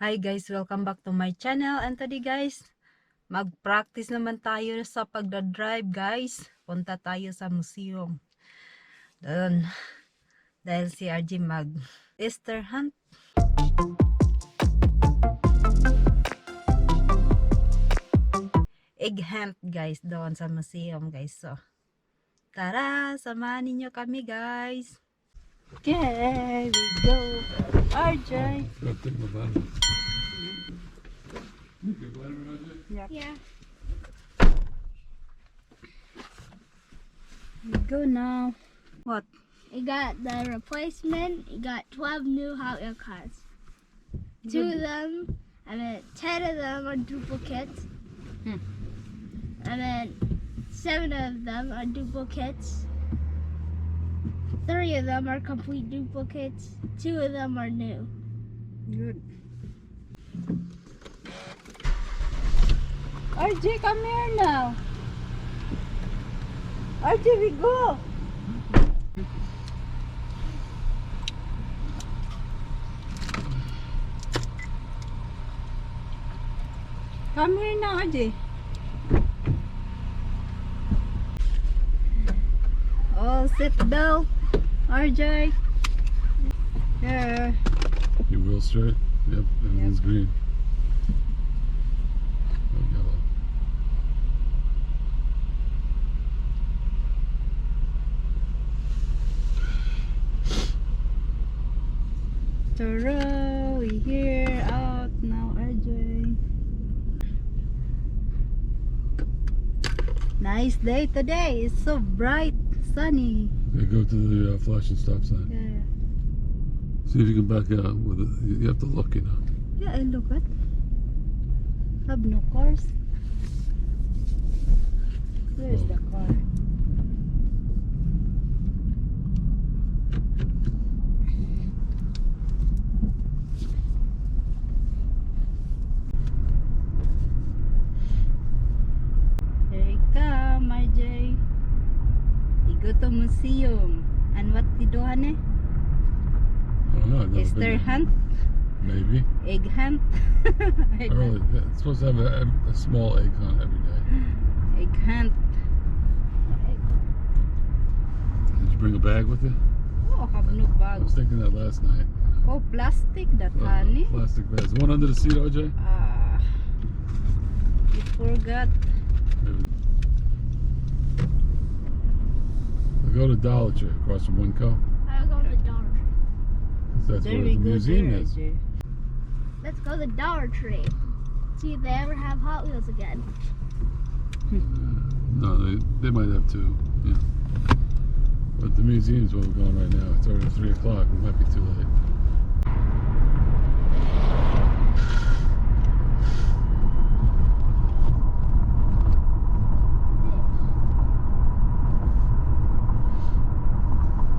Hi guys, welcome back to my channel. And today guys, mag-practice naman tayo sa pagdadrive guys. Punta tayo sa museum. Doon, dahil si RG mag-Easter hunt. Egg hunt guys, doon sa museum guys. So, tara, samahan ninyo kami guys. Okay, we go. RJ. Yep. Yeah. We go now. What? You got the replacement. You got 12 new Hot Wheel cars. Two of them, 10 of them are duplicates. And then 7 of them are duplicates. 3 of them are complete duplicates. 2 of them are new. Good. RJ, come here now. RJ, we go. Come here now, RJ. Oh, seat belt, RJ. Yeah. Your wheel straight? Yep, everything's green. Oh, yellow. Tara, we here out now, RJ. Nice day today. It's so bright, sunny. Okay, go to the flashing stop sign. Yeah. See if you can back out with it. You have to look, you know. Yeah, I look at. Have no cars. Where's the car? Here you come, RJ. We go to museum. And what we do, honey? I don't know. I've never Easter been there. hunt? Maybe. Egg hunt? Egg Early. hunt. Yeah, it's supposed to have a small egg hunt every day. Egg hunt. Did you bring a bag with you? Oh, have no I bag. was thinking that last night. Oh, plastic that, Uh, honey. Plastic bags. One under the seat, RJ? Ah, you forgot. Maybe. We'll go to Dollar Tree across from Winco. I'll go to the Dollar Tree. 'Cause that's There where we the go museum there, is. RJ. Let's go to the Dollar Tree. See if they ever have Hot Wheels again. No, they might have two. Yeah. But the museum's where we're going right now. It's already 3 o'clock. We might be too late.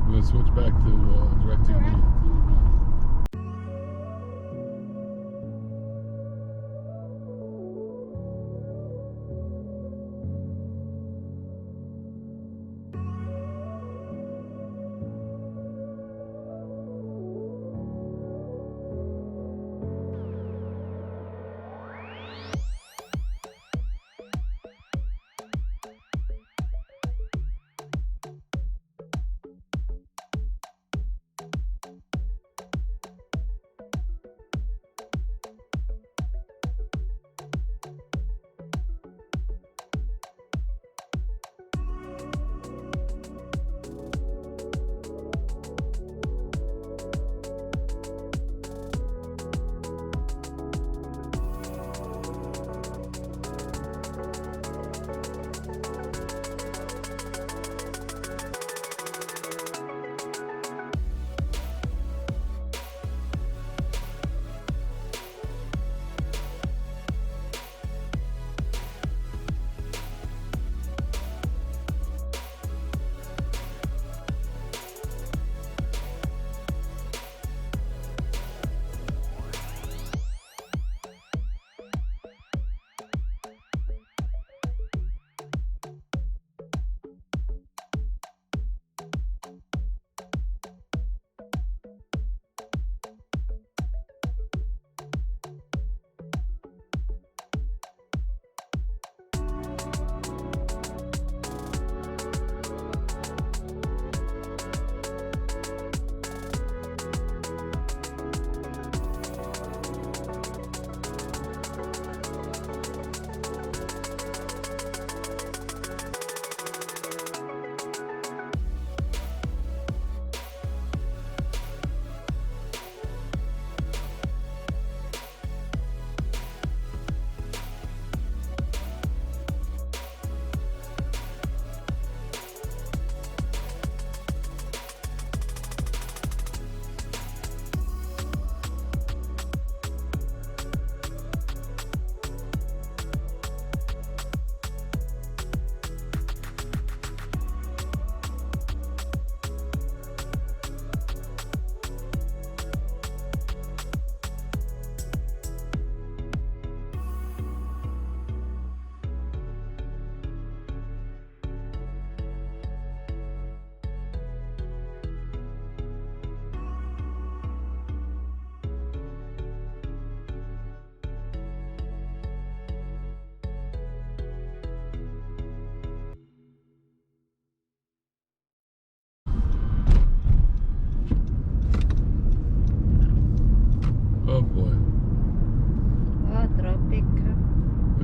We'll switch back to DirecTV.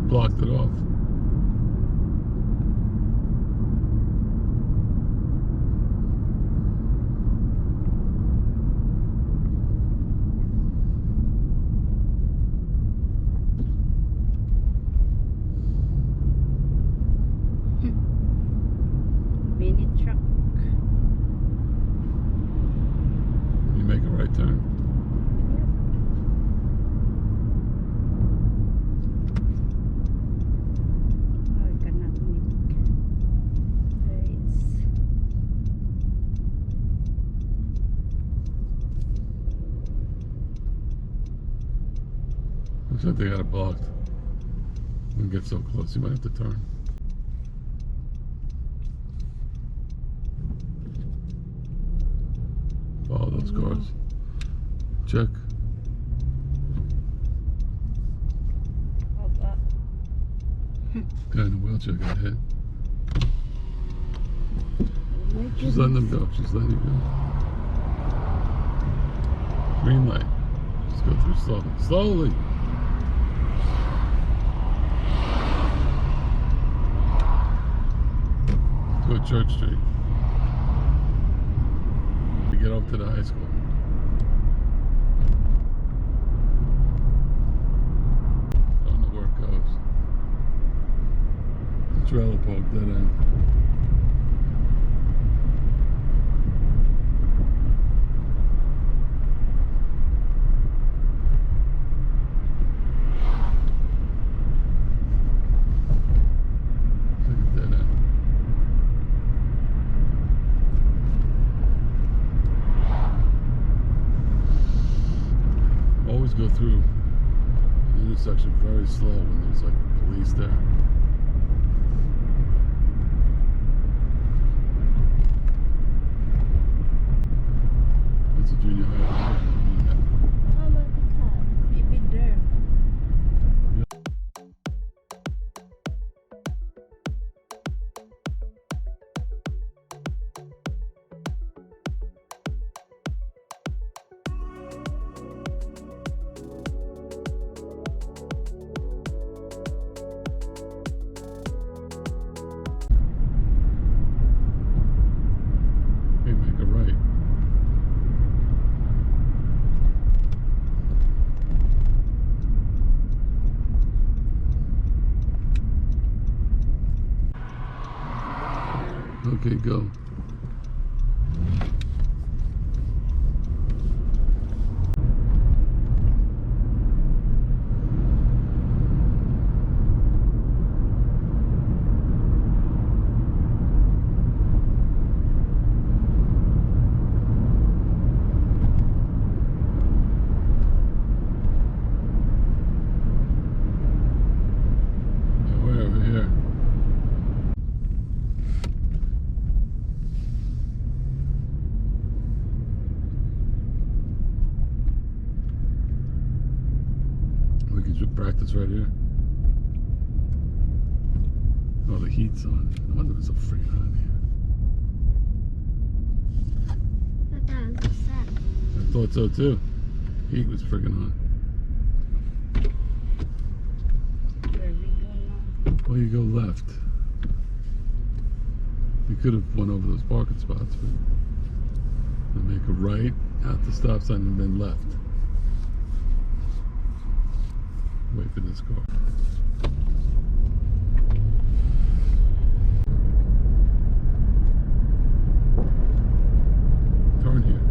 blocked it off. Mini truck. You make a right turn. I cannot make. There is. Looks like they got it blocked. When you get so close, you might have to turn. Follow those cars. Check. How about Guy in the wheelchair got hit. my She's letting them go. She's letting you go. Green light. Just go through slowly. Slowly. Go to Church Street. We get over to the high school. I don't know where it goes. The trailer park, dead end. It's like a dead end. Always go through the intersection very slow when there's like police there. That's a junior high. How about the car? maybe there. Okay, make a right. Okay, go. Yeah, way over here. We could just practice right here. Oh, the heat's on. I wonder if it's so freaking hot in here. That was sad. I thought so too. Heat was freaking on. Where we go now? Well, you go left. You could have went over those parking spots, but then make a right out the stop sign and then left. Wait for this car. Turn here.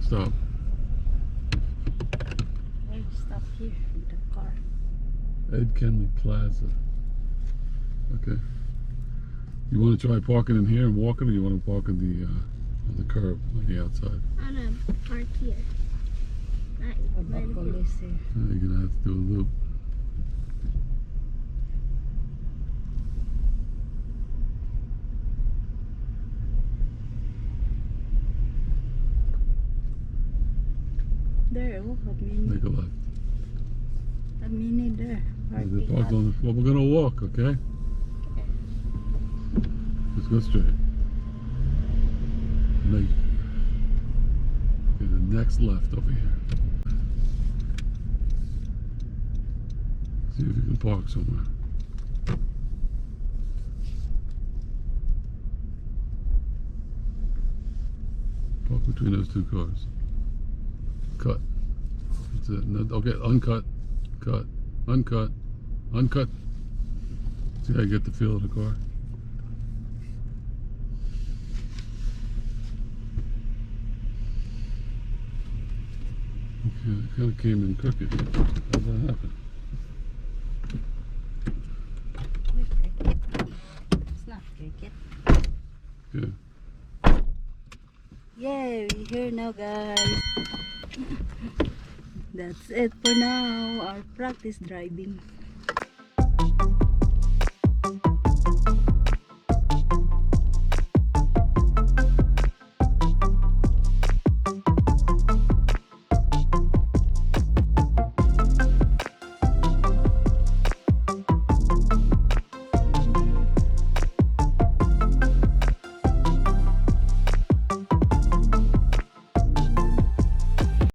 stop? We'll stop here with the car. Ed Kenley Plaza. Okay. You want to try parking in here and walking, or you want to park on the curb on the outside? I'm gonna park here. Right here. Police here. You're gonna have to do a loop. There, oh, a mini. Make a left. A mini there. They Parking parked lot. on the, well, we're gonna walk, okay? Let's go straight. Make the next left over here. See if you can park somewhere. Park between those two cars. Cut. That's it. No, okay, uncut. Cut. Uncut. Uncut. See how you get the feel of the car? Okay, it kind of came in crooked. How did that happen? It's not cricket. Good. Yay, we're here now, guys. That's it for now. Our practice driving.